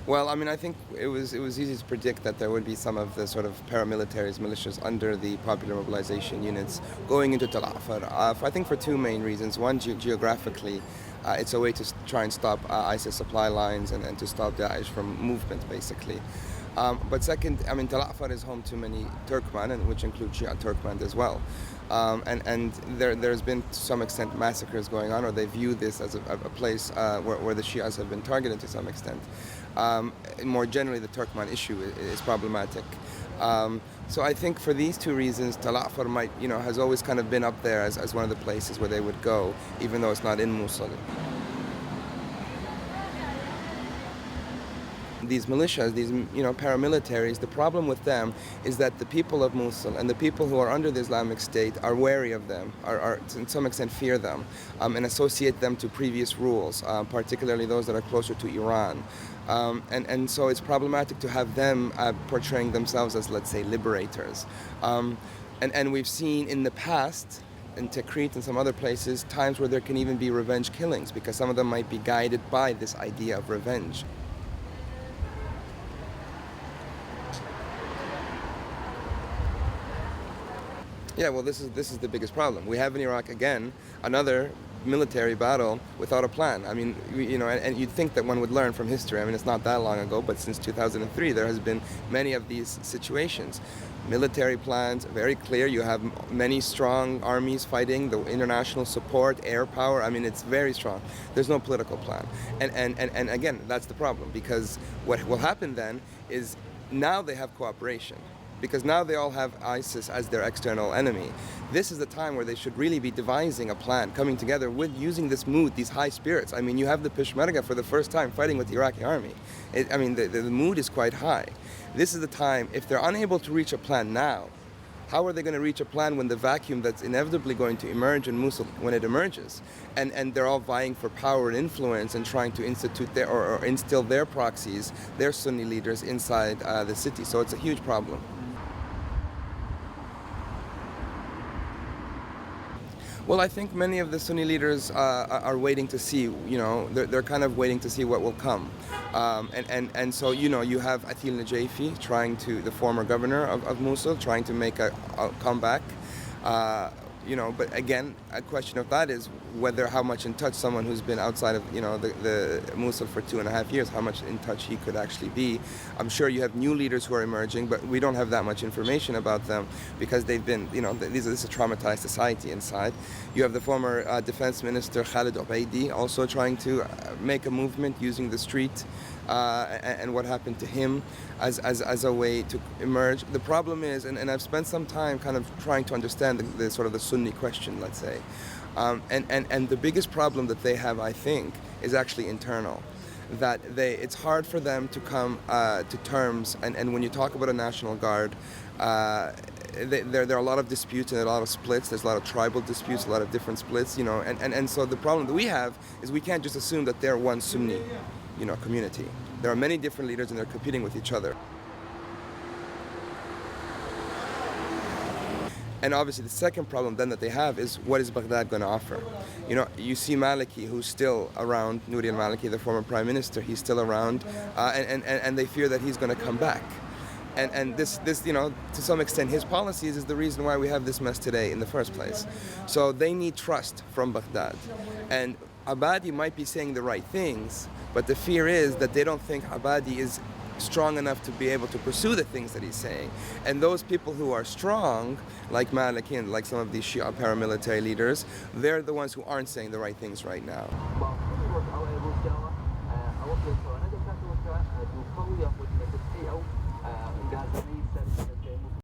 Well, I mean, I think it was easy to predict that there would be some of the sort of paramilitaries, militias under the popular mobilization units going into Tal Afar. I think for two main reasons. One, geographically, it's a way to try and stop ISIS supply lines and to stop Daesh from movement, basically. But second, I mean, Tal Afar is home to many Turkmen, and which include Shia Turkmen as well. And there's been to some extent massacres going on, or they view this as a place where the Shias have been targeted to some extent. More generally, the Turkmen issue is problematic. So I think for these two reasons, Tal Afar has always kind of been up there as one of the places where they would go, even though it's not in Mosul. These militias, these paramilitaries, the problem with them is that the people of Mosul and the people who are under the Islamic State are wary of them, are to some extent fear them, and associate them to previous rules, particularly those that are closer to Iran. And so it's problematic to have them portraying themselves as, let's say, liberators. And we've seen in the past, in Tikrit and some other places, times where there can even be revenge killings, because some of them might be guided by this idea of revenge. Yeah, well, this is the biggest problem. We have in Iraq, again, another military battle without a plan. I mean, and you'd think that one would learn from history. I mean, it's not that long ago, but since 2003, there has been many of these situations. Military plans, very clear. You have many strong armies fighting, the international support, air power. I mean, it's very strong. There's no political plan. And again, that's the problem, because what will happen then is now they have cooperation, because now they all have ISIS as their external enemy. This is the time where they should really be devising a plan, coming together with using this mood, these high spirits. I mean, you have the Peshmerga for the first time fighting with the Iraqi army. The mood is quite high. This is the time, if they're unable to reach a plan now, how are they going to reach a plan when the vacuum that's inevitably going to emerge in Mosul, when it emerges? And they're all vying for power and influence and trying to institute or instill their proxies, their Sunni leaders inside the city. So it's a huge problem. Well, I think many of the Sunni leaders are waiting to see, they're kind of waiting to see what will come. And so, you have Atil Najafi, the former governor of Mosul, trying to make a comeback. But again, a question of that is how much in touch someone who's been outside of, the Mosul for 2.5 years, how much in touch he could actually be. I'm sure you have new leaders who are emerging, but we don't have that much information about them because they've been, this is a traumatized society inside. You have the former defense minister al-Obeidi also trying to make a movement using the street. And what happened to him as a way to emerge. The problem is, and I've spent some time kind of trying to understand the sort of the Sunni question, let's say, and the biggest problem that they have, I think, is actually internal. That it's hard for them to come to terms, and when you talk about a National Guard, there are a lot of disputes and a lot of splits. There's a lot of tribal disputes, a lot of different splits, and so the problem that we have is we can't just assume that they're one Sunni community. There are many different leaders and they're competing with each other. And obviously the second problem then that they have is, what is Baghdad going to offer? You see Maliki, who's still around, Nouri al-Maliki, the former prime minister, he's still around, and they fear that he's going to come back. And this to some extent, his policies is the reason why we have this mess today in the first place. So they need trust from Baghdad. And Abadi might be saying the right things, but the fear is that they don't think Abadi is strong enough to be able to pursue the things that he's saying. And those people who are strong, like Maliki and like some of these Shia paramilitary leaders, they're the ones who aren't saying the right things right now.